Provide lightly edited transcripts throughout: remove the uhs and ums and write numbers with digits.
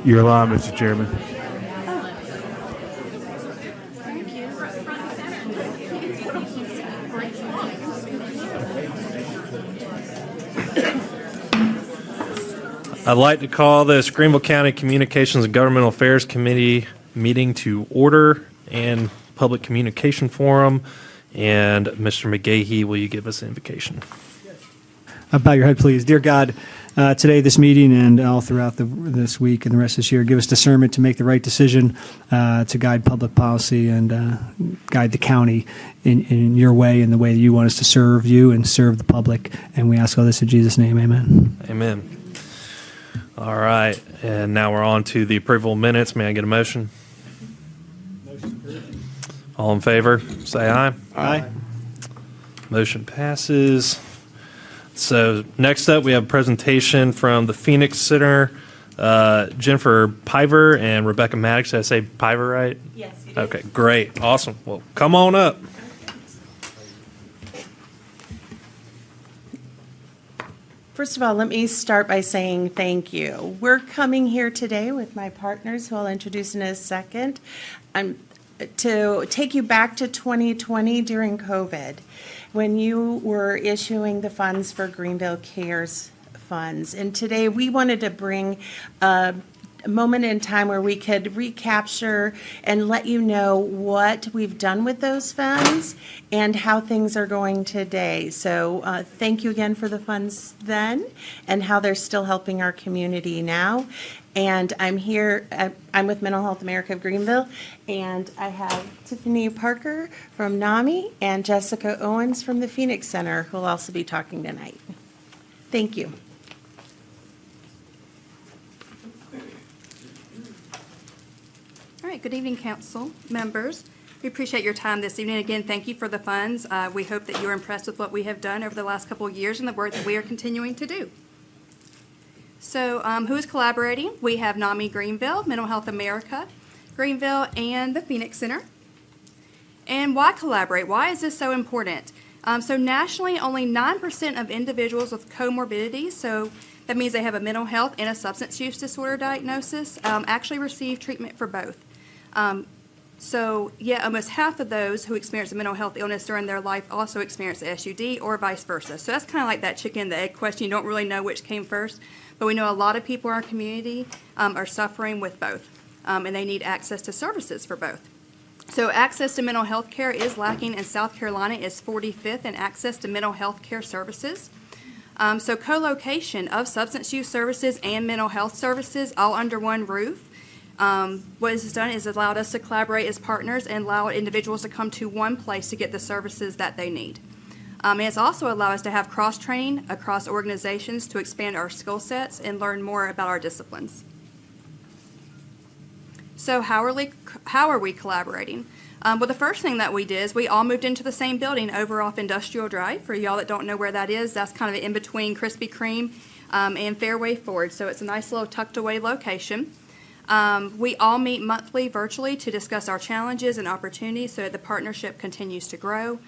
You're live, Mr. Chairman. I'd like to call the Greenville County Communications and Governmental Affairs Committee meeting to order and public communication forum. And Mr. McGahee, will you give us an invocation? Bow your head, please. Dear God, today, this meeting, and all throughout this week and the rest of this year, give us discernment to make the right decision to guide public policy and guide the county in your way, in the way that you want us to serve you and serve the public. And we ask all this in Jesus' name. Amen. Amen. All right. And now we're on to the approval of minutes. May I get a motion? All in favor, say aye. Aye. Motion passes. So next up, we have a presentation from the Phoenix Center. Jennifer Piver and Rebecca Maddox. Did I say Piver right? Yes, you did. Okay, great. Awesome. Well, come on up. First of all, let me start by saying thank you. We're coming here today with my partners, who I'll introduce in a second, to take you back to 2020 during COVID, when you were issuing the funds for Greenville Cares funds. And today we wanted to bring a moment in time where we could recapture and let you know what we've done with those funds and how things are going today. So thank you again for the funds then and how they're still helping our community now. And I'm here, I'm with Mental Health America of Greenville, and I have Tiffany Parker from NAMI and Jessica Owens from the Phoenix Center, who will also be talking tonight. Thank you. All right, good evening, council members. We appreciate your time this evening. Again, thank you for the funds. We hope that you're impressed with what we have done over the last couple of years and the work that we are continuing to do. So who is collaborating? We have NAMI Greenville, Mental Health America, Greenville, and the Phoenix Center. And why collaborate? Why is this so important? So nationally, only 9% of individuals with comorbidities, so that means they have a mental health and a substance use disorder diagnosis, actually receive treatment for both. So yet almost half of those who experience a mental health illness during their life also experience a SUD or vice versa. So that's kind of like that chicken and the egg question. You don't really know which came first, but we know a lot of people in our community are suffering with both, and they need access to services for both. So access to mental health care is lacking, and South Carolina is 45th in access to mental health care services. So co-location of substance use services and mental health services all under one roof. What this has done is allowed us to collaborate as partners and allow individuals to come to one place to get the services that they need. And it's also allowed us to have cross-training across organizations to expand our skill sets and learn more about our disciplines. So how are we collaborating? Well, the first thing that we did is we all moved into the same building over off Industrial Drive. For y'all that don't know where that is, that's kind of in between Krispy Kreme and Fairway Ford. So it's a nice little tucked away location. We all meet monthly virtually to discuss our challenges and opportunities so that the partnership continues to grow.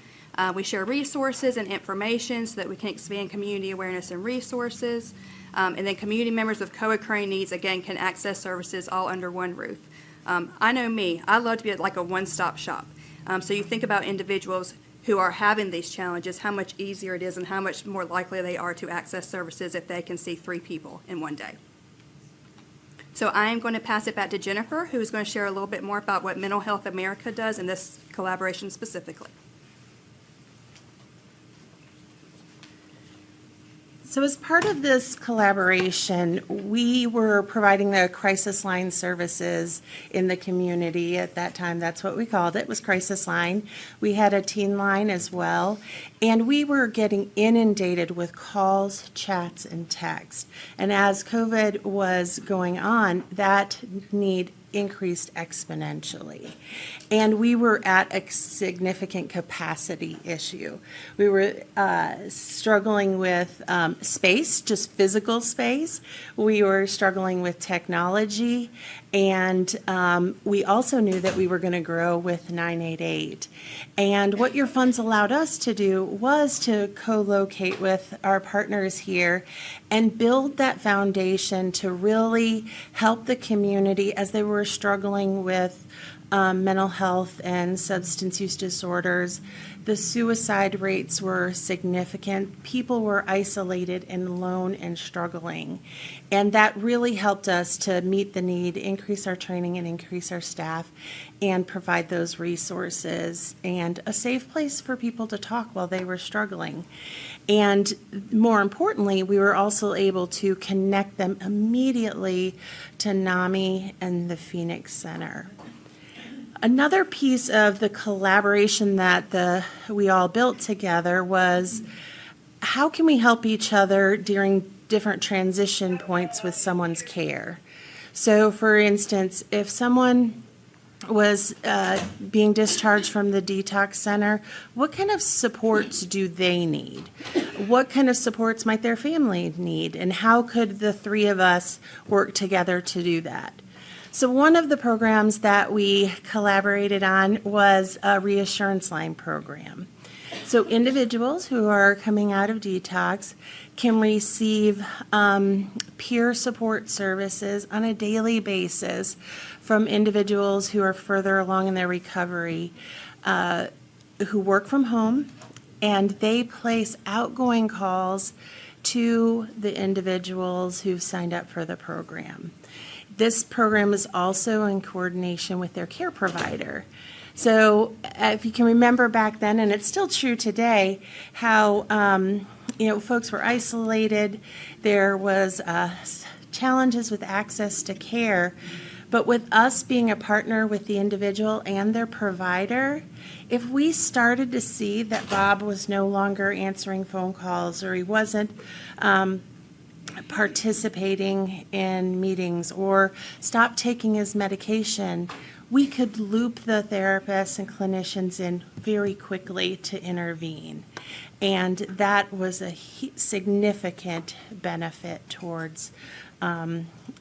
We share resources and information so that we can expand community awareness and resources. And then community members with co-occurring needs, again, can access services all under one roof. I know me, I love to be like a one-stop shop. So you think about individuals who are having these challenges, how much easier it is and how much more likely they are to access services if they can see 3 people in one day. So I am going to pass it back to Jennifer, who is going to share a little bit more about what Mental Health America does in this collaboration specifically. So as part of this collaboration, we were providing the crisis line services in the community. At that time, that's what we called it, was crisis line. We had a teen line as well, and we were getting inundated with calls, chats, and text. And as COVID was going on, that need increased exponentially. And we were at a significant capacity issue. We were struggling with space, just physical space. We were struggling with technology. And we also knew that we were going to grow with 988. And what your funds allowed us to do was to co-locate with our partners here and build that foundation to really help the community as they were struggling with mental health and substance use disorders. The suicide rates were significant. People were isolated and alone and struggling. And that really helped us to meet the need, increase our training and increase our staff, and provide those resources and a safe place for people to talk while they were struggling. And more importantly, we were also able to connect them immediately to NAMI and the Phoenix Center. Another piece of the collaboration that we all built together was how can we help each other during different transition points with someone's care. So, for instance, if someone was being discharged from the detox center, what kind of supports do they need? What kind of supports might their family need? And how could the three of us work together to do that? So one of the programs that we collaborated on was a reassurance line program. So individuals who are coming out of detox can receive peer support services on a daily basis from individuals who are further along in their recovery, who work from home, and they place outgoing calls to the individuals who've signed up for the program. This program is also in coordination with their care provider. So if you can remember back then, and it's still true today, how folks were isolated, there was challenges with access to care, but with us being a partner with the individual and their provider, if we started to see that Bob was no longer answering phone calls or he wasn't participating in meetings or stopped taking his medication, we could loop the therapists and clinicians in very quickly to intervene. And that was a significant benefit towards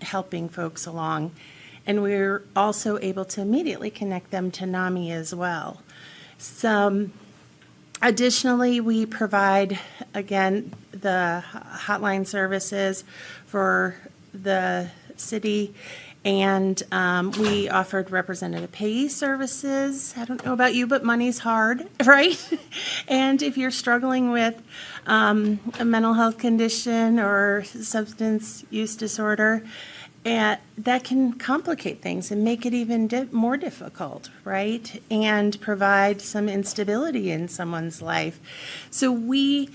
helping folks along. And we were also able to immediately connect them to NAMI as well. Additionally, we provide, again, the hotline services for the city, and we offered representative payee services. I don't know about you, but money's hard, right? And if you're struggling with a mental health condition or substance use disorder, that can complicate things and make it even more difficult, right? And provide some instability in someone's life. So we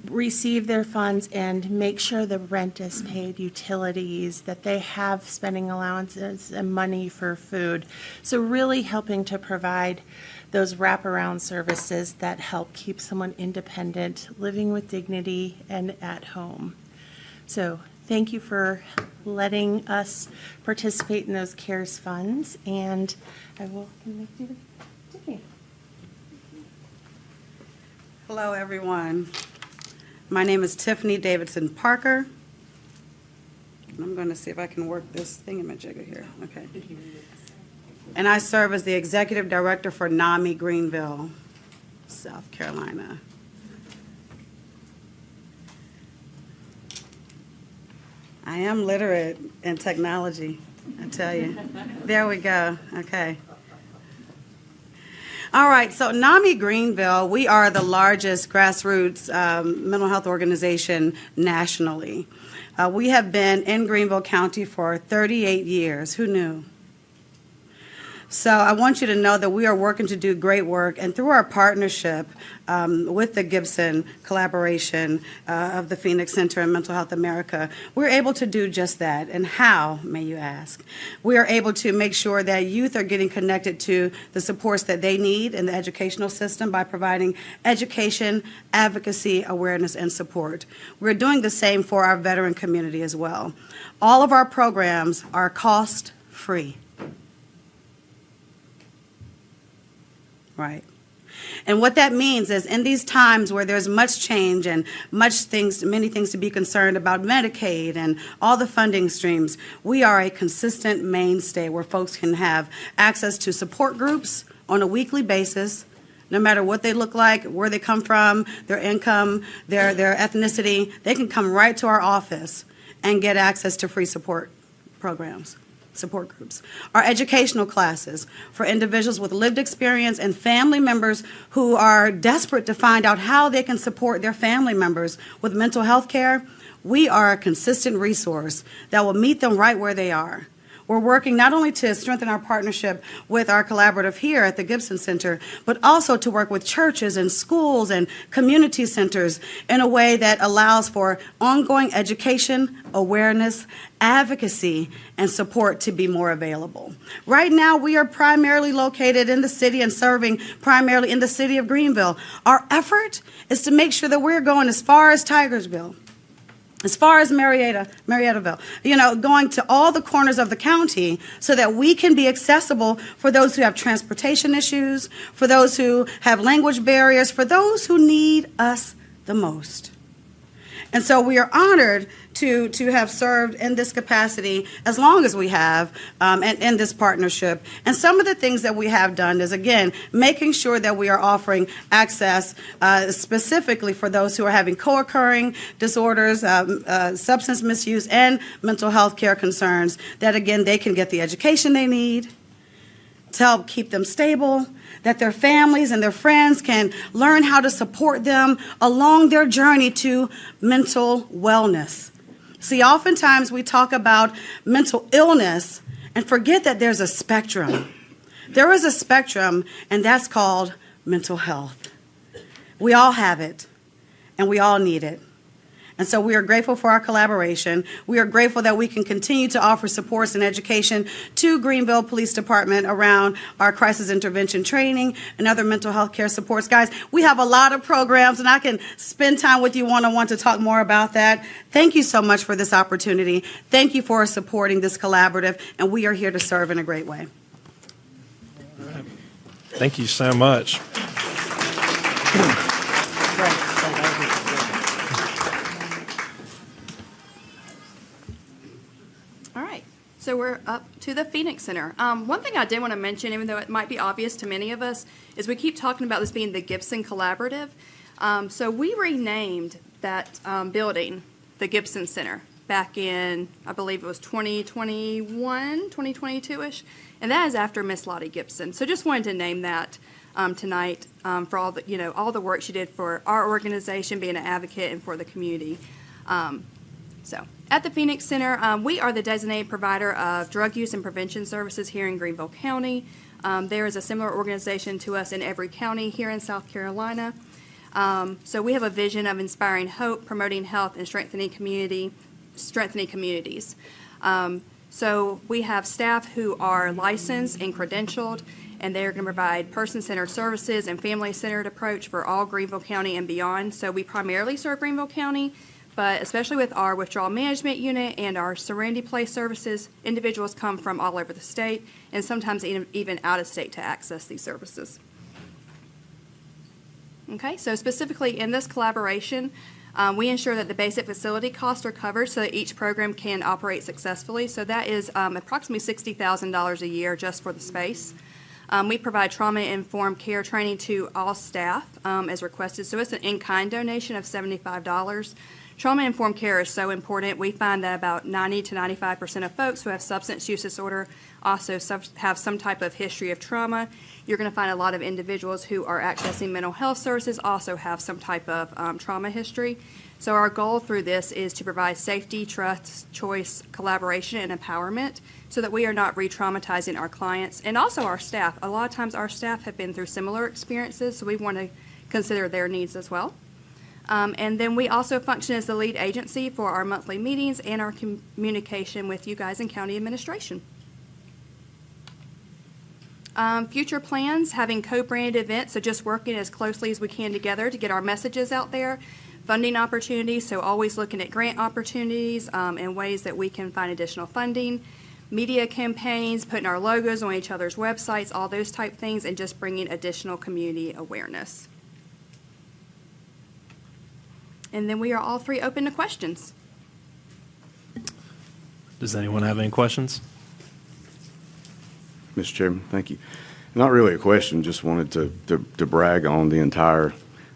receive their funds and make sure the rent is paid, utilities, that they have spending allowances and money for food. So really helping to provide those wraparound services that help keep someone independent, living with dignity, and at home. So thank you for letting us participate in those CARES funds, and I will connect you to Tiffany. Hello, everyone. My name is Tiffany Davidson Parker. I'm going to see if I can work this thingamajigger here. Okay. And I serve as the Executive Director for NAMI Greenville, South Carolina. I am literate in technology, I tell you. There we go. Okay. All right, so NAMI Greenville, we are the largest grassroots mental health organization nationally. We have been in Greenville County for 38 years. Who knew? So I want you to know that we are working to do great work, and through our partnership with the Gibson collaboration of the Phoenix Center and Mental Health America, we're able to do just that. And how, may you ask? We are able to make sure that youth are getting connected to the supports that they need in the educational system by providing education, advocacy, awareness, and support. We're doing the same for our veteran community as well. All of our programs are cost-free. Right. And what that means is in these times where there's much change and many things to be concerned about Medicaid and all the funding streams, we are a consistent mainstay where folks can have access to support groups on a weekly basis, no matter what they look like, where they come from, their income, their ethnicity. They can come right to our office and get access to free support programs. Support groups. Our educational classes for individuals with lived experience and family members who are desperate to find out how they can support their family members with mental health care. We are a consistent resource that will meet them right where they are. We're working not only to strengthen our partnership with our collaborative here at the Gibson Center, but also to work with churches and schools and community centers in a way that allows for ongoing education, awareness, advocacy, and support to be more available. Right now, we are primarily located in the city and serving primarily in the city of Greenville. Our effort is to make sure that we're going as far as Tigersville, as far as Marietaville, going to all the corners of the county so that we can be accessible for those who have transportation issues, for those who have language barriers, for those who need us the most. And so we are honored to have served in this capacity as long as we have and in this partnership. And some of the things that we have done is, again, making sure that we are offering access specifically for those who are having co-occurring disorders, substance misuse, and mental health care concerns, that, again, they can get the education they need to help keep them stable, that their families and their friends can learn how to support them along their journey to mental wellness. See, oftentimes we talk about mental illness and forget that there's a spectrum. There is a spectrum, and that's called mental health. We all have it, and we all need it. And so we are grateful for our collaboration. We are grateful that we can continue to offer supports and education to Greenville Police Department around our crisis intervention training and other mental health care supports. Guys, we have a lot of programs, and I can spend time with you one-on-one to talk more about that. Thank you so much for this opportunity. Thank you for supporting this collaborative, and we are here to serve in a great way. Thank you so much. So we're up to the Phoenix Center. One thing I did want to mention, even though it might be obvious to many of us, is we keep talking about this being the Gibson Collaborative. So we renamed that building the Gibson Center back in, I believe it was 2021, 2022-ish, and that is after Miss Lottie Gibson. So just wanted to name that tonight for all the, all the work she did for our organization, being an advocate, and for the community. So at the Phoenix Center, we are the designated provider of drug use and prevention services here in Greenville County. There is a similar organization to us in every county here in South Carolina. So we have a vision of inspiring hope, promoting health, and strengthening communities. So we have staff who are licensed and credentialed, and they're going to provide person-centered services and family-centered approach for all Greenville County and beyond. So we primarily serve Greenville County, but especially with our withdrawal management unit and our Serenity Place services, individuals come from all over the state and sometimes even out of state to access these services. Okay, so specifically in this collaboration, we ensure that the basic facility costs are covered so that each program can operate successfully. So that is approximately $60,000 a year just for the space. We provide trauma-informed care training to all staff as requested. So it's an in-kind donation of $75. Trauma-informed care is so important. We find that about 90 to 95% of folks who have substance use disorder also have some type of history of trauma. You're going to find a lot of individuals who are accessing mental health services also have some type of trauma history. So our goal through this is to provide safety, trust, choice, collaboration, and empowerment so that we are not re-traumatizing our clients and also our staff. A lot of times our staff have been through similar experiences, so we want to consider their needs as well. And then we also function as the lead agency for our monthly meetings and our communication with you guys in county administration. Future plans, having co-branded events, so just working as closely as we can together to get our messages out there. Funding opportunities, so always looking at grant opportunities and ways that we can find additional funding. media campaigns, putting our logos on each other's websites, all those type things, and just bringing additional community awareness. And then we are all three open to questions. Does anyone have any questions? Mr. Chairman, thank you. Not really a question, just wanted to brag on the entire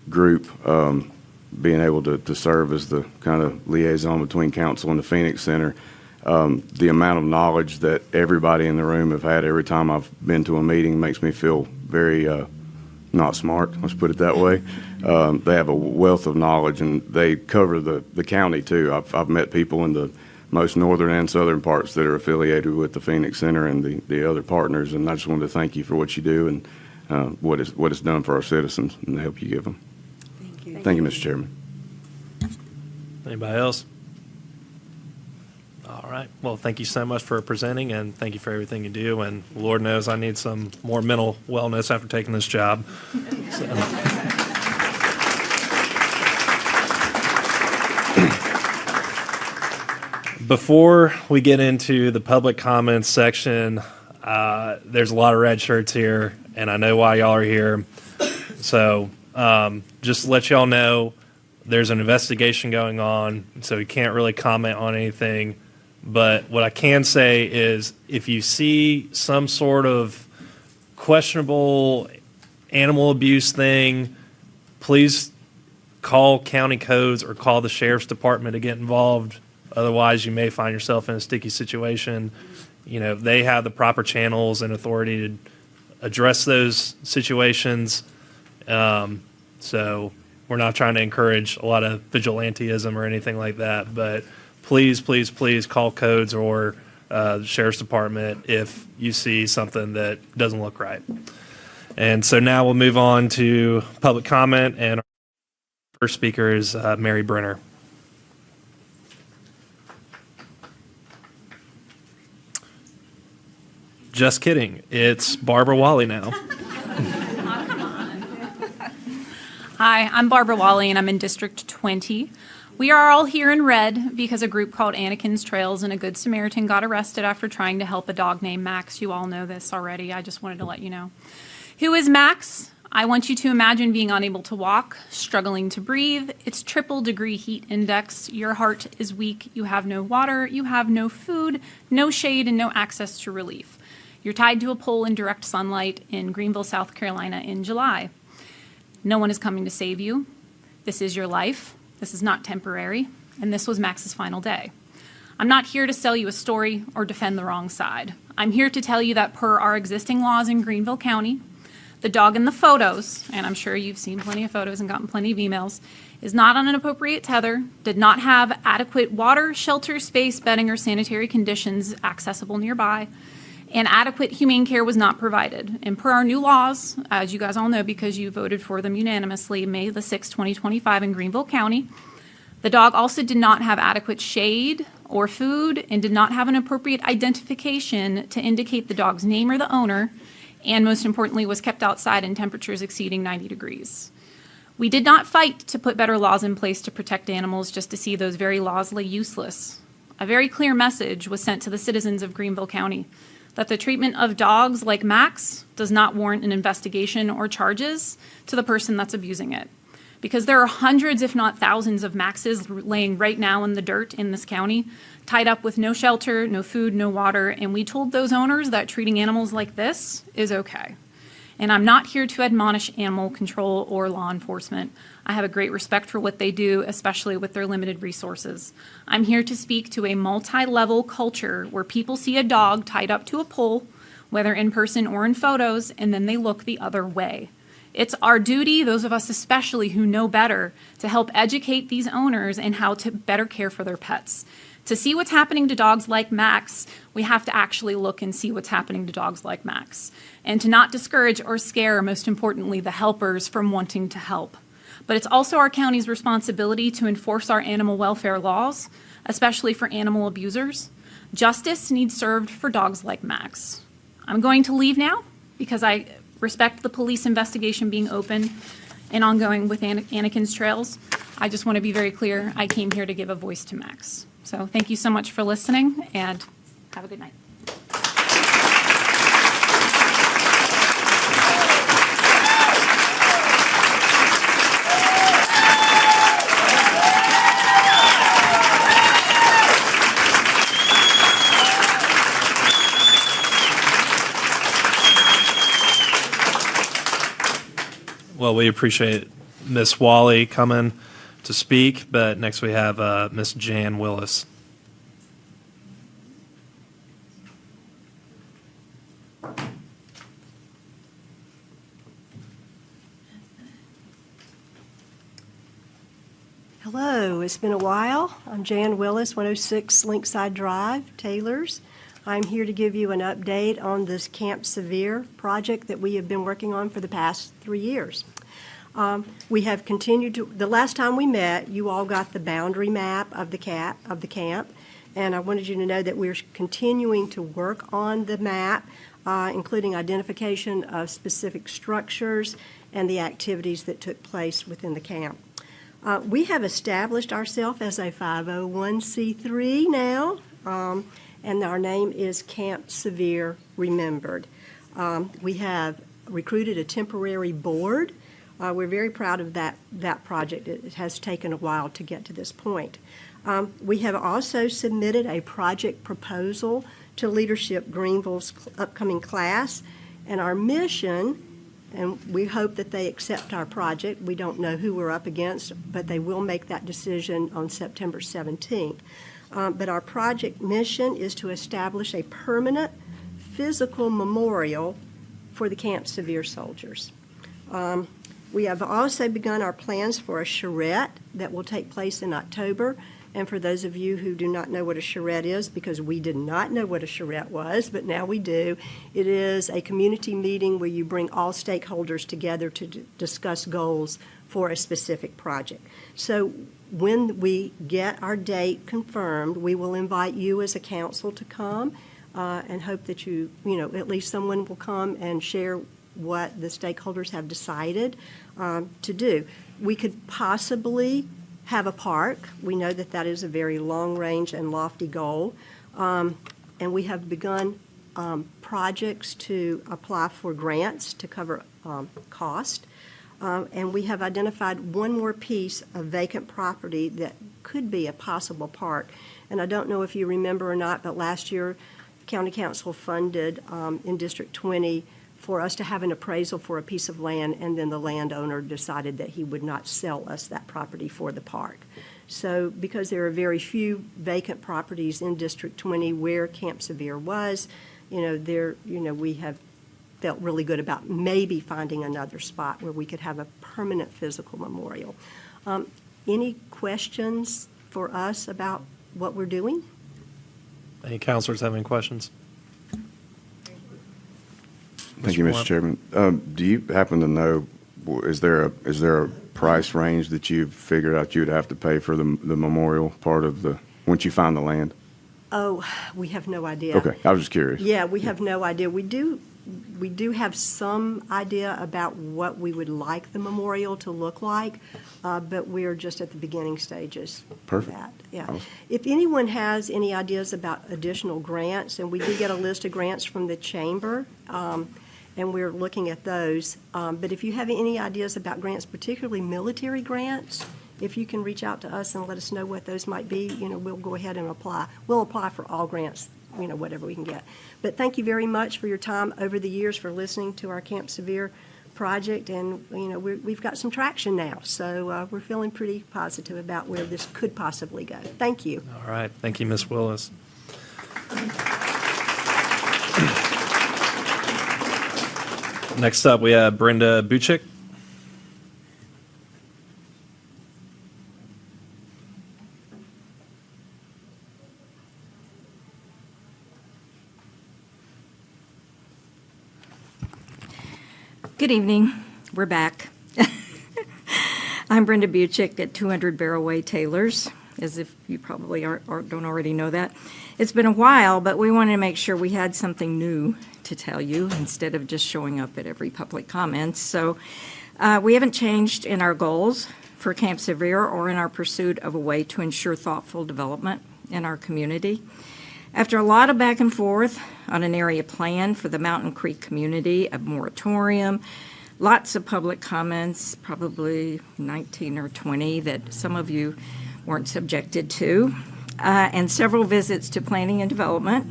group being able to serve as the kind of liaison between council and the Phoenix Center. The amount of knowledge that everybody in the room have had every time I've been to a meeting makes me feel very not smart, let's put it that way. They have a wealth of knowledge, and they cover the county too. I've met people in the most northern and southern parts that are affiliated with the Phoenix Center and the other partners, and I just wanted to thank you for what you do and what it's done for our citizens and the help you give them. Thank you. Thank you, Mr. Chairman. Anybody else? All right. Well, thank you so much for presenting, and thank you for everything you do. And Lord knows I need some more mental wellness after taking this job. Before we get into the public comments section, there's a lot of red shirts here, and I know why y'all are here. So just to let y'all know, there's an investigation going on, so we can't really comment on anything. But what I can say is if you see some sort of questionable animal abuse thing, please call county codes or call the sheriff's department to get involved. Otherwise, you may find yourself in a sticky situation. You know, they have the proper channels and authority to address those situations. So we're not trying to encourage a lot of vigilantism or anything like that, but please, please, please call codes or the sheriff's department if you see something that doesn't look right. And so now we'll move on to public comment, and our first speaker is Mary Brenner. Just kidding. It's Barbara Wally now. Hi, I'm Barbara Wally, and I'm in District 20. We are all here in red because a group called Anakin's Trails and a Good Samaritan got arrested after trying to help a dog named Max. You all know this already. I just wanted to let you know. Who is Max? I want you to imagine being unable to walk, struggling to breathe. It's triple-degree heat index. Your heart is weak. You have no water. You have no food, no shade, and no access to relief. You're tied to a pole in direct sunlight in Greenville, South Carolina in July. No one is coming to save you. This is your life. This is not temporary. And this was Max's final day. I'm not here to sell you a story or defend the wrong side. I'm here to tell you that per our existing laws in Greenville County, the dog in the photos, and I'm sure you've seen plenty of photos and gotten plenty of emails, is not on an appropriate tether, did not have adequate water, shelter, space, bedding, or sanitary conditions accessible nearby, and adequate humane care was not provided. And per our new laws, as you guys all know because you voted for them unanimously, May the 6th, 2025 in Greenville County, the dog also did not have adequate shade or food and did not have an appropriate identification to indicate the dog's name or the owner, and most importantly, was kept outside in temperatures exceeding 90 degrees. We did not fight to put better laws in place to protect animals just to see those very laws lay useless. A very clear message was sent to the citizens of Greenville County that the treatment of dogs like Max does not warrant an investigation or charges to the person that's abusing it. Because there are hundreds, if not thousands, of Maxes laying right now in the dirt in this county, tied up with no shelter, no food, no water, and we told those owners that treating animals like this is okay. And I'm not here to admonish animal control or law enforcement. I have a great respect for what they do, especially with their limited resources. I'm here to speak to a multi-level culture where people see a dog tied up to a pole, whether in person or in photos, and then they look the other way. It's our duty, those of us especially who know better, to help educate these owners in how to better care for their pets. To see what's happening to dogs like Max, we have to actually look and see what's happening to dogs like Max. And to not discourage or scare, most importantly, the helpers from wanting to help. But it's also our county's responsibility to enforce our animal welfare laws, especially for animal abusers. Justice needs served for dogs like Max. I'm going to leave now because I respect the police investigation being open and ongoing with Anakin's Trails. I just want to be very clear, I came here to give a voice to Max. So thank you so much for listening, and have a good night. Well, we appreciate Miss Wally coming to speak, but next we have Miss Jan Willis. Hello, it's been a while. I'm Jan Willis, 106 Linkside Drive, Taylors. I'm here to give you an update on this Camp Sevier project that we have been working on for the past 3 years. We have continued to, the last time we met, you all got the boundary map of the camp, and I wanted you to know that we're continuing to work on the map, including identification of specific structures and the activities that took place within the camp. We have established ourselves as a 501c3 now, and our name is Camp Sevier Remembered. We have recruited a temporary board. We're very proud of that project. It has taken a while to get to this point. We have also submitted a project proposal to Leadership Greenville's upcoming class, and our mission, and we hope that they accept our project. We don't know who we're up against, but they will make that decision on September 17th. But our project mission is to establish a permanent physical memorial for the Camp Sevier soldiers. We have also begun our plans for a charrette that will take place in October. And for those of you who do not know what a charrette is, because we did not know what a charrette was, but now we do, it is a community meeting where you bring all stakeholders together to discuss goals for a specific project. So when we get our date confirmed, we will invite you as a council to come and hope that at least someone will come and share what the stakeholders have decided to do. We could possibly have a park. We know that that is a very long-range and lofty goal. And we have begun projects to apply for grants to cover cost. And we have identified one more piece of vacant property that could be a possible park. And I don't know if you remember or not, but last year, County Council funded in District 20 for us to have an appraisal for a piece of land, and then the landowner decided that he would not sell us that property for the park. So because there are very few vacant properties in District 20 where Camp Sevier was, we have felt really good about maybe finding another spot where we could have a permanent physical memorial. Any questions for us about what we're doing? Any counselors have any questions? Thank you, Mr. Chairman. Do you happen to know, is there a price range that you've figured out you'd have to pay for the memorial part of once you find the land? Oh, we have no idea. Okay, I was just curious. Yeah, we have no idea. We do have some idea about what we would like the memorial to look like, but we're just at the beginning stages of that. Yeah. Awesome. If anyone has any ideas about additional grants, and we did get a list of grants from the chamber, and we're looking at those. But if you have any ideas about grants, particularly military grants, if you can reach out to us and let us know what those might be, we'll go ahead and apply. We'll apply for all grants, whatever we can get. But thank you very much for your time over the years, for listening to our Camp Sevier project, and we've got some traction now. So we're feeling pretty positive about where this could possibly go. Thank you. All right. Thank you, Ms. Willis. Next up, we have Brenda Buchik. Good evening. We're back. I'm Brenda Buchik at 200 Barrel Way Taylors, as if you probably don't already know that. It's been a while, but we wanted to make sure we had something new to tell you instead of just showing up at every public comment. So we haven't changed in our goals for Camp Sevier or in our pursuit of a way to ensure thoughtful development in our community. After a lot of back and forth on an area plan for the Mountain Creek community, a moratorium, lots of public comments, probably 19 or 20 that some of you weren't subjected to, and several visits to planning and development,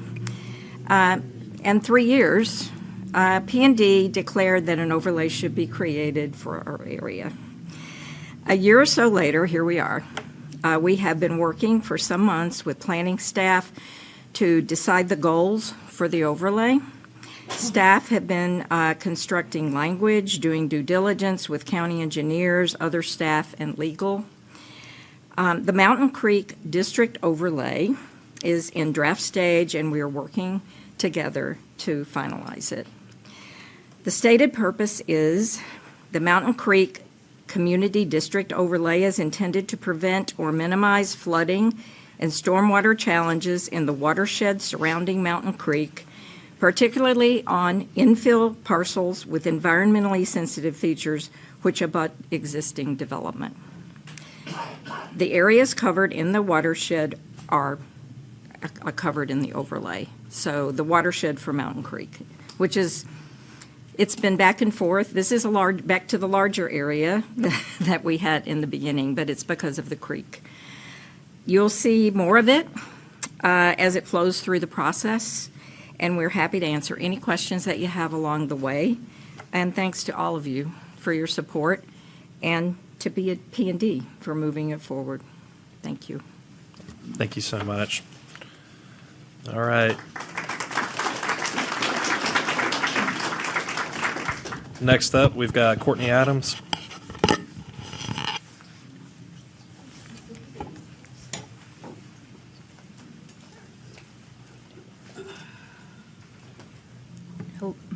and 3 years P&D declared that an overlay should be created for our area. A year or so later, here we are. We have been working for some months with planning staff to decide the goals for the overlay. Staff have been constructing language, doing due diligence with county engineers, other staff, and legal. The Mountain Creek District Overlay is in draft stage, and we are working together to finalize it. The stated purpose is the Mountain Creek Community District Overlay is intended to prevent or minimize flooding and stormwater challenges in the watershed surrounding Mountain Creek, particularly on infill parcels with environmentally sensitive features which abut existing development. The areas covered in the watershed are covered in the overlay. So the watershed for Mountain Creek, which is, it's been back and forth. This is back to the larger area that we had in the beginning, but it's because of the creek. You'll see more of it as it flows through the process, and we're happy to answer any questions that you have along the way. And thanks to all of you for your support, and to be at P&D for moving it forward. Thank you. Thank you so much. All right. Next up, we've got Courtney Adams.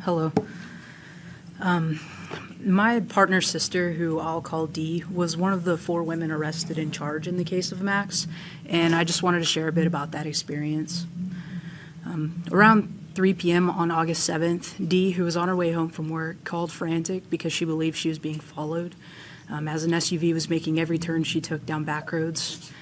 Hello. My partner's sister, who I'll call Dee, was one of the 4 women arrested and charged in the case of Max, and I just wanted to share a bit about that experience. Around 3 p.m. on August 7th, Dee, who was on her way home from work, called frantic because she believed she was being followed as an SUV was making every turn she took down back roads.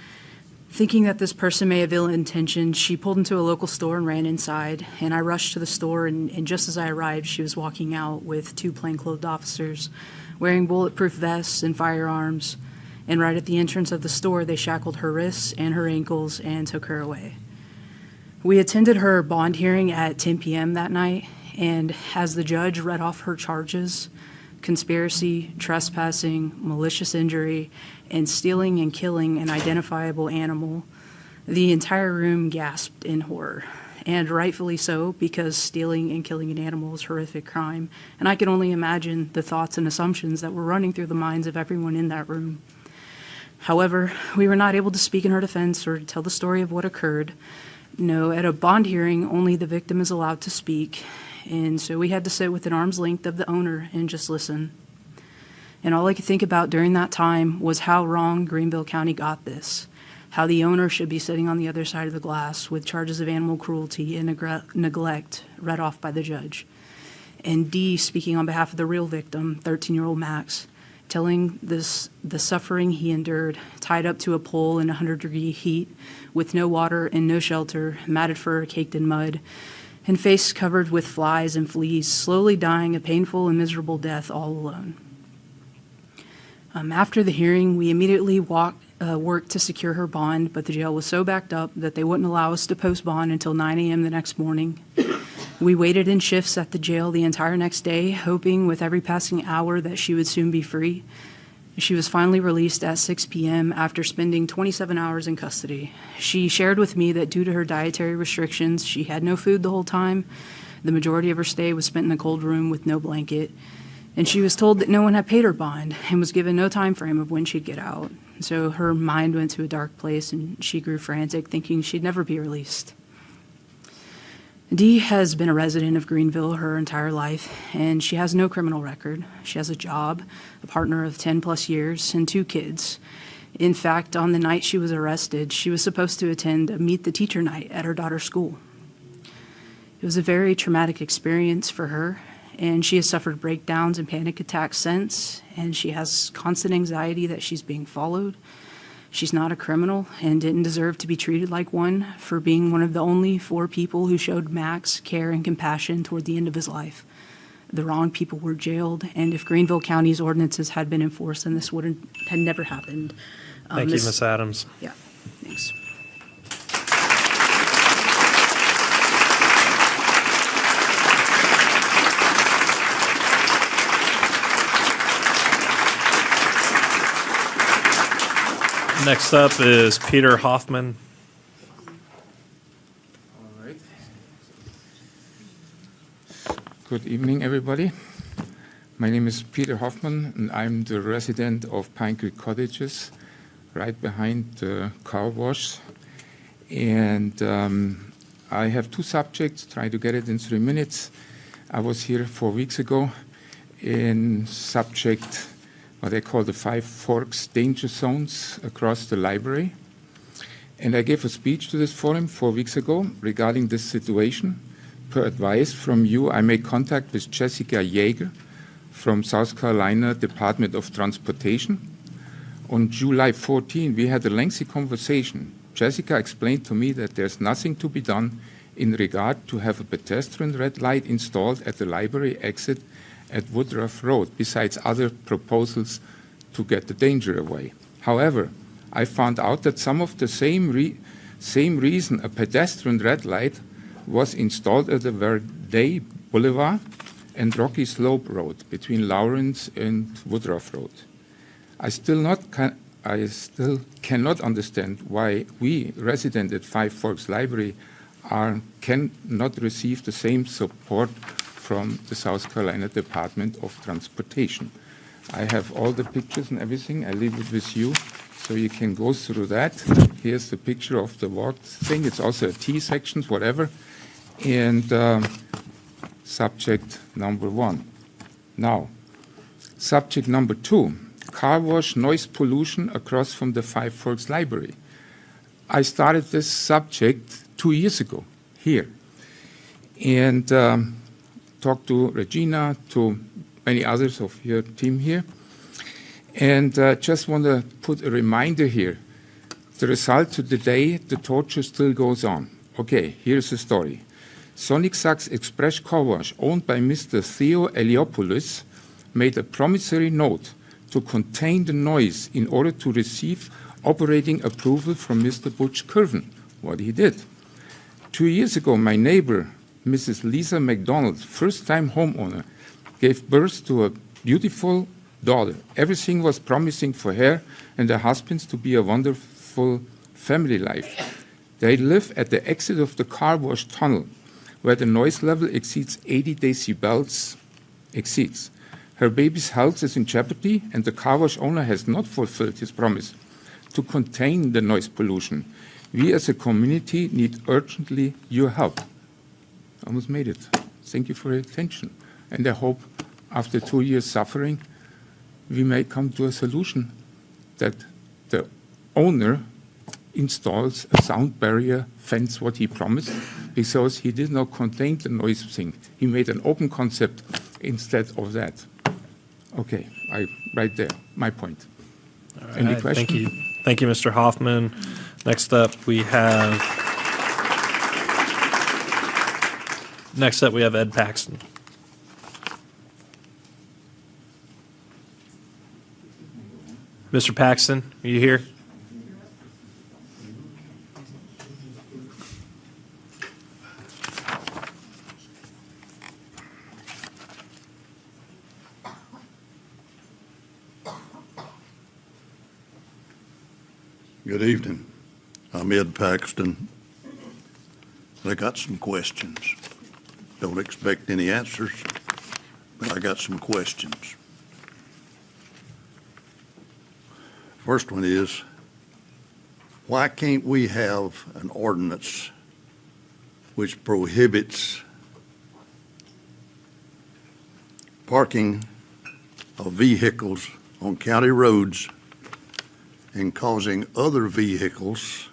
Thinking that this person may have ill intentions, she pulled into a local store and ran inside, and I rushed to the store, and just as I arrived, she was walking out with 2 plainclothed officers wearing bulletproof vests and firearms, and right at the entrance of the store, they shackled her wrists and her ankles and took her away. We attended her bond hearing at 10 p.m. that night, and as the judge read off her charges, conspiracy, trespassing, malicious injury, and stealing and killing an identifiable animal, the entire room gasped in horror. And rightfully so, because stealing and killing an animal is a horrific crime. And I can only imagine the thoughts and assumptions that were running through the minds of everyone in that room. However, we were not able to speak in her defense or tell the story of what occurred. No, at a bond hearing, only the victim is allowed to speak. And so we had to sit within arm's length of the owner and just listen. And all I could think about during that time was how wrong Greenville County got this, how the owner should be sitting on the other side of the glass with charges of animal cruelty and neglect read off by the judge. And Dee speaking on behalf of the real victim, 13-year-old Max, telling the suffering he endured, tied up to a pole in 100-degree heat with no water and no shelter, matted fur caked in mud, and face covered with flies and fleas, slowly dying a painful and miserable death all alone. After the hearing, we immediately worked to secure her bond, but the jail was so backed up that they wouldn't allow us to post bond until 9 a.m. the next morning. We waited in shifts at the jail the entire next day, hoping with every passing hour that she would soon be free. She was finally released at 6 p.m. after spending 27 hours in custody. She shared with me that due to her dietary restrictions, she had no food the whole time. The majority of her stay was spent in a cold room with no blanket. And she was told that no one had paid her bond and was given no time frame of when she'd get out. So her mind went to a dark place and she grew frantic, thinking she'd never be released. Dee has been a resident of Greenville her entire life, and she has no criminal record. She has a job, a partner of 10-plus years, and 2 kids. In fact, on the night she was arrested, she was supposed to attend a Meet the Teacher night at her daughter's school. It was a very traumatic experience for her, and she has suffered breakdowns and panic attacks since, and she has constant anxiety that she's being followed. She's not a criminal and didn't deserve to be treated like one for being one of the only 4 people who showed Max care and compassion toward the end of his life. The wrong people were jailed, and if Greenville County's ordinances had been enforced, then this had never happened. Thank you, Ms. Adams. Yeah, thanks. Next up is Peter Hoffman. All right. Good evening, everybody. My name is Peter Hoffman, and I'm the resident of Pine Creek Cottages, right behind the car wash. And I have two subjects, try to get it in 3 minutes. I was here 4 weeks ago in subject, what they call the Five Forks danger zones across the library. And I gave a speech to this forum 4 weeks ago regarding this situation. Per advice from you, I made contact with Jessica Yeager from South Carolina Department of Transportation. On July 14, we had a lengthy conversation. Jessica explained to me that there's nothing to be done in regard to have a pedestrian red light installed at the library exit at Woodruff Road, besides other proposals to get the danger away. However, I found out that some of the same reason a pedestrian red light was installed at the Verde Boulevard and Rocky Slope Road between Lawrence and Woodruff Road. I still cannot understand why we, residents at Five Forks Library, cannot receive the same support from the South Carolina Department of Transportation. I have all the pictures and everything. I leave it with you so you can go through that. Here's the picture of the walk thing. It's also a T section, whatever. And subject number 1. Now, subject number 2, car wash noise pollution across from the Five Forks Library. I started this subject 2 years ago here and talked to Regina, to many others of your team here. And just want to put a reminder here. The result to today, the torture still goes on. Okay, here's the story. Sonic Sachs Express Car Wash, owned by Mr. Theo Eliopoulos, made a promissory note to contain the noise in order to receive operating approval from Mr. Butch Curvin, what he did. 2 years ago, my neighbor, Mrs. Lisa McDonald, first-time homeowner, gave birth to a beautiful daughter. Everything was promising for her and her husband to be a wonderful family life. They live at the exit of the car wash tunnel, where the noise level exceeds 80 decibels. Her baby's health is in jeopardy, and the car wash owner has not fulfilled his promise to contain the noise pollution. We as a community need urgently your help. Almost made it. Thank you for your attention. And I hope after 2 years suffering, we may come to a solution that the owner installs a sound barrier fence, what he promised, because he did not contain the noise thing. He made an open concept instead of that. Okay, right there, my point. All right, Any questions? Thank you. Thank you, Mr. Hoffman. Next up, we have Ed Paxton. Mr. Paxton, are you here? Good evening. I'm Ed Paxton. I got some questions. Don't expect any answers, but I got some questions. First one is, why can't we have an ordinance which prohibits parking of vehicles on county roads and causing other vehicles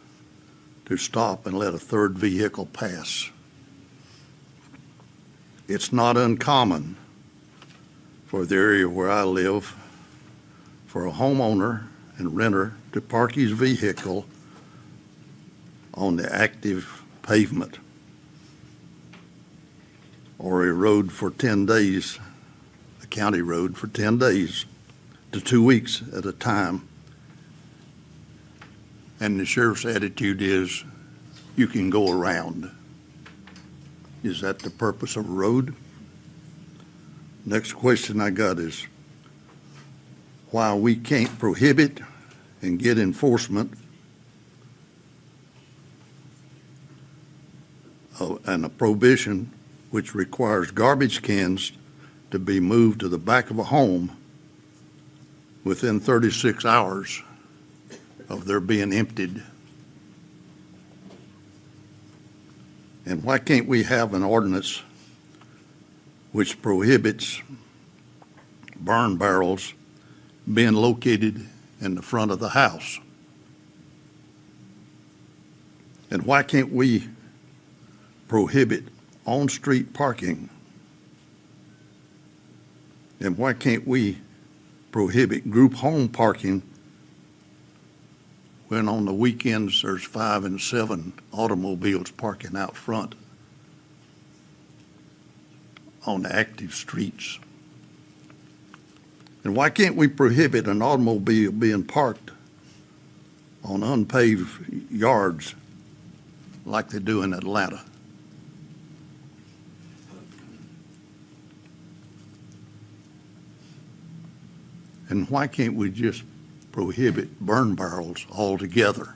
to stop and let a third vehicle pass? It's not uncommon for the area where I live for a homeowner and renter to park his vehicle on the active pavement or a road for 10 days, a county road for 10 days to 2 weeks at a time. And the sheriff's attitude is, you can go around. Is that the purpose of a road? Next question I got is, why we can't prohibit and get enforcement and a prohibition which requires garbage cans to be moved to the back of a home within 36 hours of their being emptied. And why can't we have an ordinance which prohibits burn barrels being located in the front of the house? And why can't we prohibit on-street parking? And why can't we prohibit group home parking when on the weekends there's 5 and 7 automobiles parking out front on the active streets? And why can't we prohibit an automobile being parked on unpaved yards like they do in Atlanta? And why can't we just prohibit burn barrels altogether?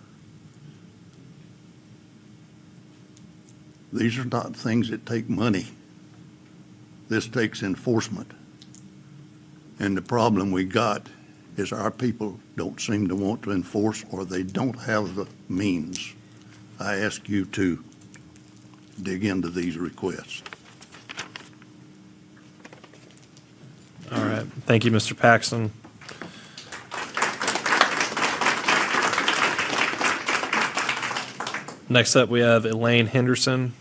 These are not things that take money. This takes enforcement. And the problem we got is our people don't seem to want to enforce, or they don't have the means. I ask you to dig into these requests. All right. Thank you, Mr. Paxton. Next up, we have Elaine Henderson.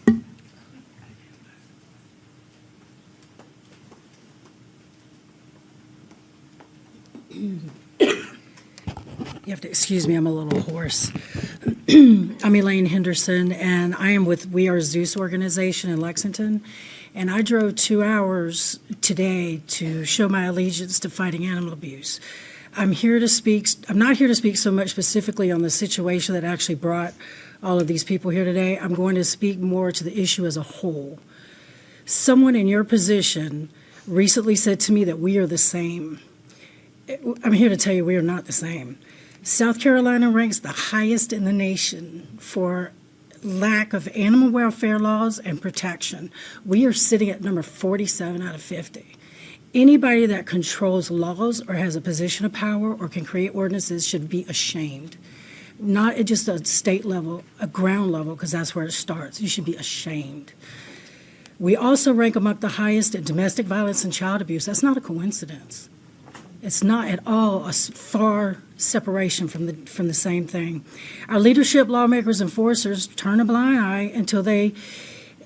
You have to excuse me, I'm a little hoarse. I'm Elaine Henderson, and I am with We Are Zeus organization in Lexington. And I drove 2 hours today to show my allegiance to fighting animal abuse. I'm not here to speak so much specifically on the situation that actually brought all of these people here today. I'm going to speak more to the issue as a whole. Someone in your position recently said to me that we are the same. I'm here to tell you we are not the same. South Carolina ranks the highest in the nation for lack of animal welfare laws and protection. We are sitting at number 47 out of 50. Anybody that controls laws or has a position of power or can create ordinances should be ashamed. Not at just a state level, a ground level, because that's where it starts. You should be ashamed. We also rank among the highest in domestic violence and child abuse. That's not a coincidence. It's not at all a far separation from the same thing. Our leadership, lawmakers, enforcers turn a blind eye until they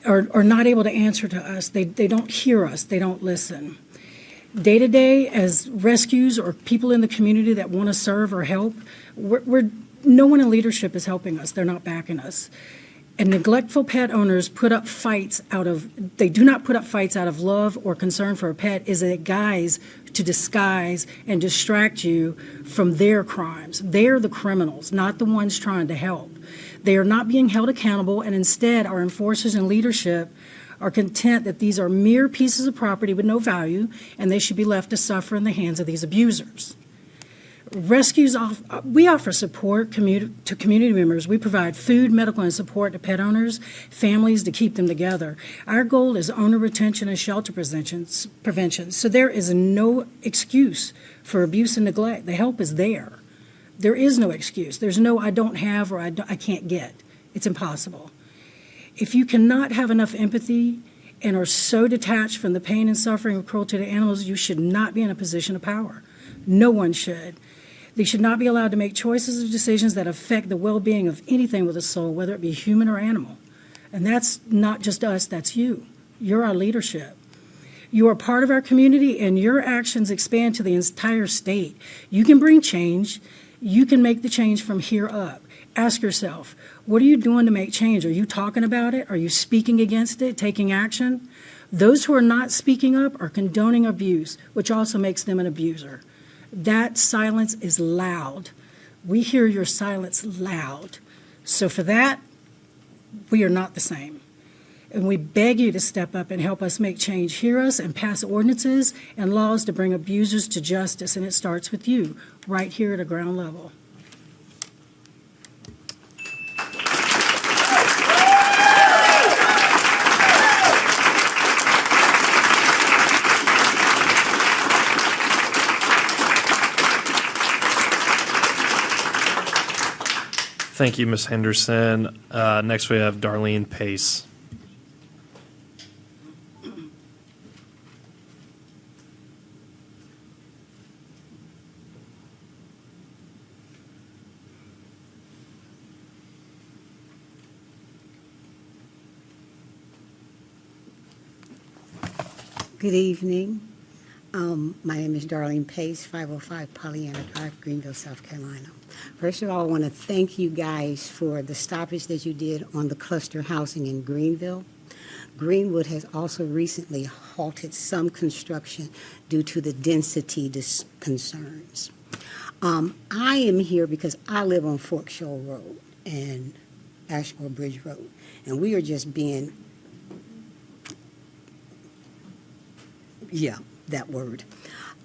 are not able to answer to us. They don't hear us. They don't listen. Day to day, as rescues or people in the community that want to serve or help, no one in leadership is helping us. They're not backing us. And neglectful pet owners do not put up fights out of love or concern for a pet, is a guise to disguise and distract you from their crimes. They're the criminals, not the ones trying to help. They are not being held accountable, and instead our enforcers and leadership are content that these are mere pieces of property with no value, and they should be left to suffer in the hands of these abusers. Rescues, we offer support to community members. We provide food, medical, and support to pet owners, families, to keep them together. Our goal is owner retention and shelter prevention. So there is no excuse for abuse and neglect. The help is there. There is no excuse. There's no I don't have or I can't get. It's impossible. If you cannot have enough empathy and are so detached from the pain and suffering of cruelty to animals, you should not be in a position of power. No one should. They should not be allowed to make choices or decisions that affect the well-being of anything with a soul, whether it be human or animal. And that's not just us, that's you. You're our leadership. You are part of our community, and your actions expand to the entire state. You can bring change. You can make the change from here up. Ask yourself, what are you doing to make change? Are you talking about it? Are you speaking against it, taking action? Those who are not speaking up are condoning abuse, which also makes them an abuser. That silence is loud. We hear your silence loud. So for that, we are not the same. And we beg you to step up and help us make change. Hear us and pass ordinances and laws to bring abusers to justice. And it starts with you, right here at a ground level. Thank you, Ms. Henderson. Next, we have Darlene Pace. Good evening. My name is Darlene Pace, 505 Pollyanna Drive, Greenville, South Carolina. First of all, I want to thank you guys for the stoppage that you did on the cluster housing in Greenville. Greenwood has also recently halted some construction due to the density concerns. I am here because I live on Fork Shoal Road and Ashmore Bridge Road, and we are just being that word.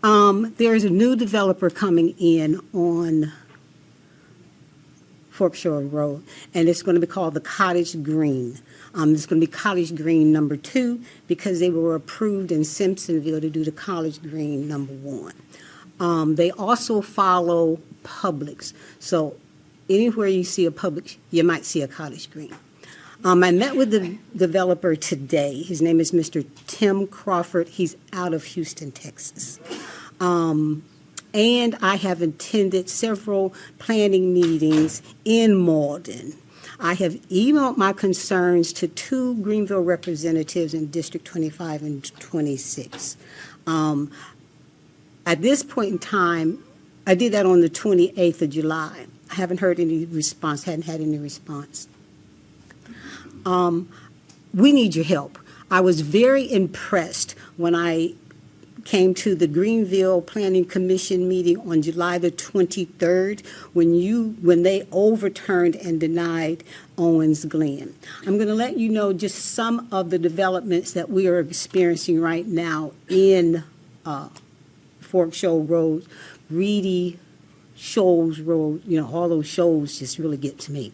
There's a new developer coming in on Fork Shore Road, and it's going to be called the Cottage Green. It's going to be Cottage Green number 2 because they were approved in Simpsonville to do the Cottage Green number 1. They also follow Publix, so anywhere you see a Publix, you might see a Cottage Green. I met with the developer today. His name is Mr. Tim Crawford. He's out of Houston, Texas. And I have attended several planning meetings in Malden. I have emailed my concerns to 2 Greenville representatives in District 25 and 26. At this point in time, I did that on the 28th of July. I haven't heard any response, hadn't had any response. We need your help. I was very impressed when I came to the Greenville Planning Commission meeting on July the 23rd when they overturned and denied Owens Glen. I'm going to let you know just some of the developments that we are experiencing right now in Fork Shoal Road, Reedy Shoals Road, all those shoals just really get to me.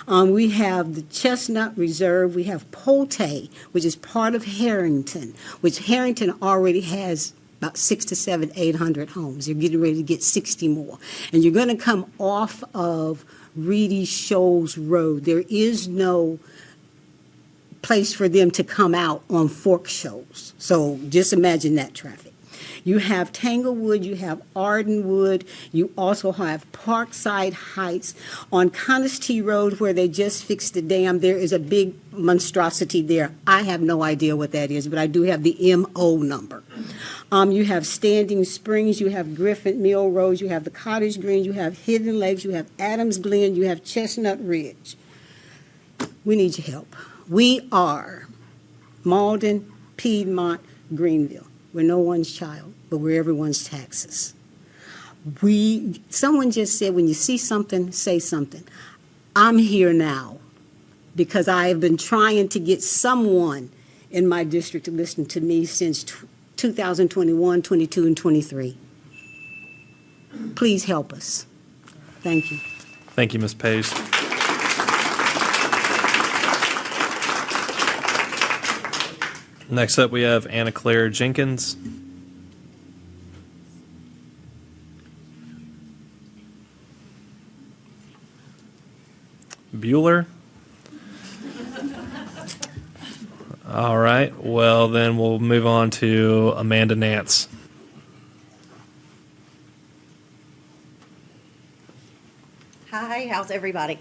We have the Chestnut Reserve. We have Polte, which is part of Harrington, which Harrington already has about 600 to 800 homes. You're getting ready to get 60 more. And you're going to come off of Reedy Shoals Road. There is no place for them to come out on Fork Shoals. So just imagine that traffic. You have Tanglewood, you have Ardenwood, you also have Parkside Heights. On Conisty Road, where they just fixed the dam, there is a big monstrosity there. I have no idea what that is, but I do have the MO number. You have Standing Springs, you have Griffin Mill Road, you have the Cottage Green, you have Hidden Lakes, you have Adams Glen, you have Chestnut Ridge. We need your help. We are Malden, Piedmont, Greenville. We're no one's child, but we're everyone's taxes. Someone just said, when you see something, say something. I'm here now because I have been trying to get someone in my district to listen to me since 2021, 22, and 23. Please help us. Thank you. Thank you, Ms. Pace. Next up, we have Anna Claire Jenkins. Bueller. All right. Well, then we'll move on to Amanda Nance. Hi, how's everybody?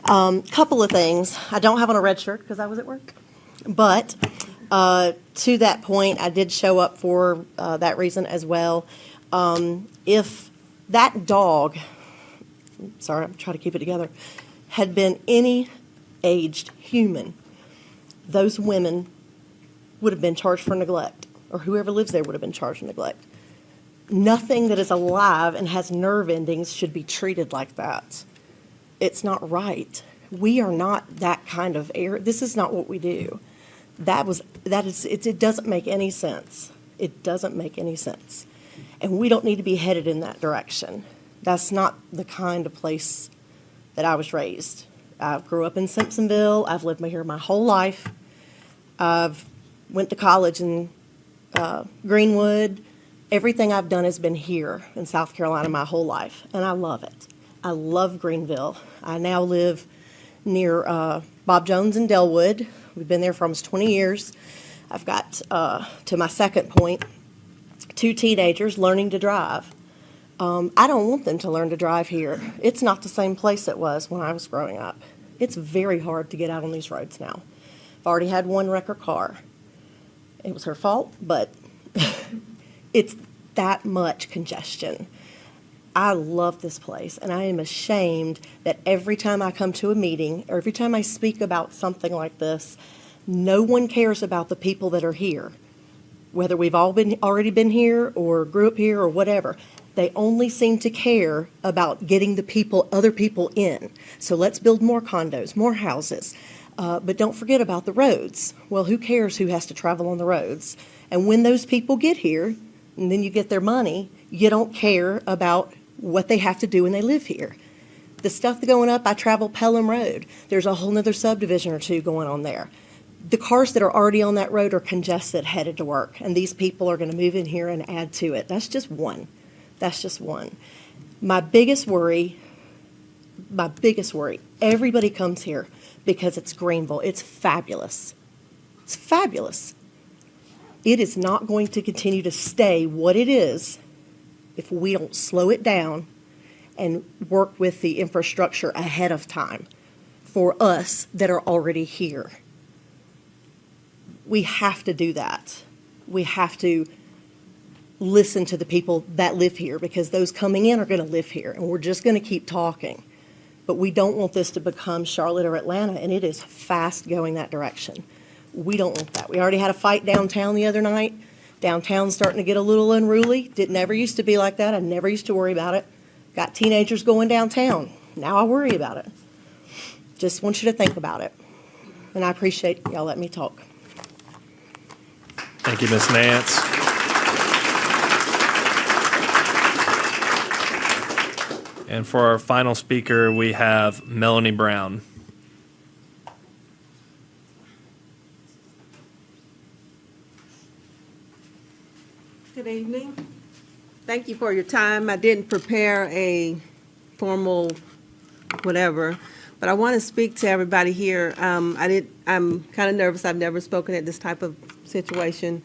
Couple of things. I don't have on a red shirt because I was at work. But to that point, I did show up for that reason as well. If that dog, sorry, I'm trying to keep it together, had been any aged human, those women would have been charged for neglect, or whoever lives there would have been charged for neglect. Nothing that is alive and has nerve endings should be treated like that. It's not right. We are not that kind of this is not what we do. It doesn't make any sense. It doesn't make any sense. And we don't need to be headed in that direction. That's not the kind of place that I was raised. I grew up in Simpsonville. I've lived here my whole life. I've went to college in Greenwood. Everything I've done has been here in South Carolina my whole life, and I love it. I love Greenville. I now live near Bob Jones in Delwood. We've been there for almost 20 years. I've got, to my second point, 2 teenagers learning to drive. I don't want them to learn to drive here. It's not the same place it was when I was growing up. It's very hard to get out on these roads now. I've already had one wreck her car. It was her fault, but it's that much congestion. I love this place, and I am ashamed that every time I come to a meeting, or every time I speak about something like this, no one cares about the people that are here. Whether we've already been here or grew up here or whatever, they only seem to care about getting the other people in. So let's build more condos, more houses, but don't forget about the roads. Well, who cares who has to travel on the roads? And when those people get here, and then you get their money, you don't care about what they have to do when they live here. The stuff going up, I travel Pelham Road. There's a whole nother subdivision or 2 going on there. The cars that are already on that road are congested headed to work, and these people are going to move in here and add to it. That's just one. That's just one. My biggest worry, everybody comes here because it's Greenville. It's fabulous. It's fabulous. It is not going to continue to stay what it is if we don't slow it down and work with the infrastructure ahead of time for us that are already here. We have to do that. We have to listen to the people that live here, because those coming in are going to live here, and we're just going to keep talking. But we don't want this to become Charlotte or Atlanta, and it is fast going that direction. We don't want that. We already had a fight downtown the other night. Downtown's starting to get a little unruly. It never used to be like that. I never used to worry about it. Got teenagers going downtown. Now I worry about it. Just want you to think about it. And I appreciate y'all letting me talk. Thank you, Ms. Nance. And for our final speaker, we have Melanie Brown. Good evening. Thank you for your time. I didn't prepare a formal whatever, but I want to speak to everybody here. I'm kind of nervous. I've never spoken at this type of situation,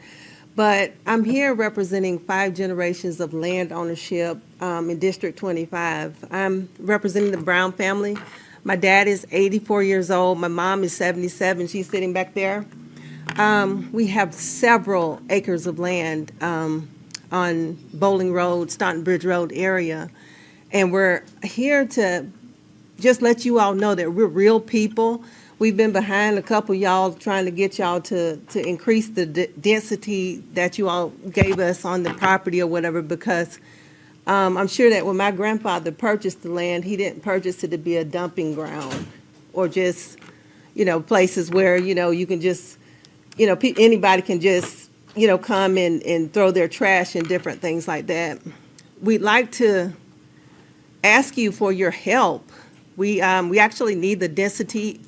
but I'm here representing 5 generations of land ownership in District 25. I'm representing the Brown family. My dad is 84 years old. My mom is 77. She's sitting back there. We have several acres of land on Bowling Road, Staunton Bridge Road area, and we're here to just let you all know that we're real people. We've been behind a couple y'all trying to get y'all to increase the density that you all gave us on the property or whatever, because I'm sure that when my grandfather purchased the land, he didn't purchase it to be a dumping ground or just, places where, you can just, anybody can just, come and throw their trash and different things like that. We'd like to ask you for your help. We actually need the density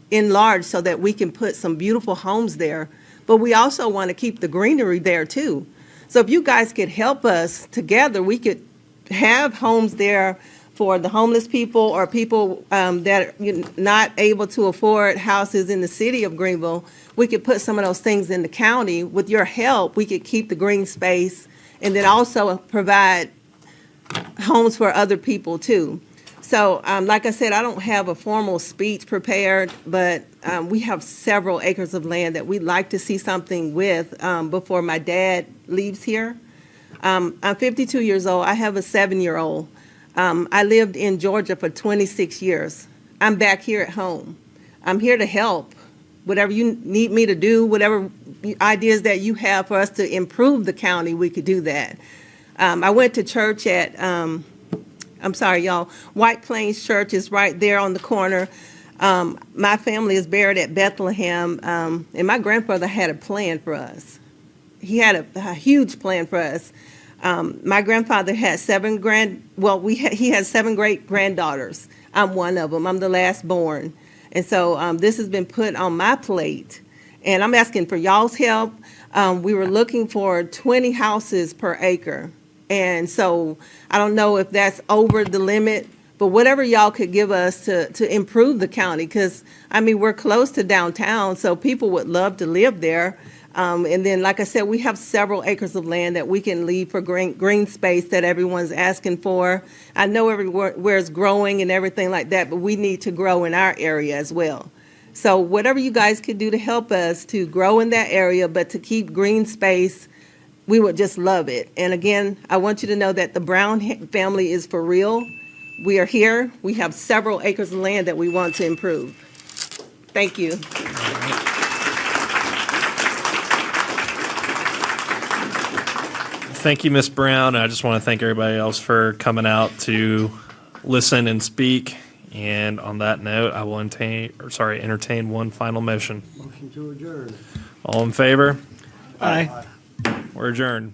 enlarged so that we can put some beautiful homes there, but we also want to keep the greenery there too. So if you guys could help us together, we could have homes there for the homeless people or people that are not able to afford houses in the city of Greenville. We could put some of those things in the county. With your help, we could keep the green space and then also provide homes for other people too. So like I said, I don't have a formal speech prepared, but we have several acres of land that we'd like to see something with before my dad leaves here. I'm 52 years old. I have a 7-year-old. I lived in Georgia for 26 years. I'm back here at home. I'm here to help. Whatever you need me to do, whatever ideas that you have for us to improve the county, we could do that. I went to church at, I'm sorry, y'all, White Plains Church is right there on the corner. My family is buried at Bethlehem, and my grandfather had a plan for us. He had a huge plan for us. My grandfather had he has 7 great granddaughters. I'm one of them. I'm the last born. And so this has been put on my plate, and I'm asking for y'all's help. We were looking for 20 houses per acre. And so I don't know if that's over the limit, But whatever y'all could give us to improve the county, because, I mean, we're close to downtown, so people would love to live there. And then, like I said, we have several acres of land that we can leave for green space that everyone's asking for. I know everywhere is growing and everything like that, but we need to grow in our area as well. So whatever you guys could do to help us to grow in that area, but to keep green space, we would just love it. And again, I want you to know that the Brown family is for real. We are here. We have several acres of land that we want to improve. Thank you. Thank you, Ms. Brown. I just want to thank everybody else for coming out to listen and speak. And on that note, I will entertain one final motion. Motion to adjourn. All in favor? Aye. We're adjourned.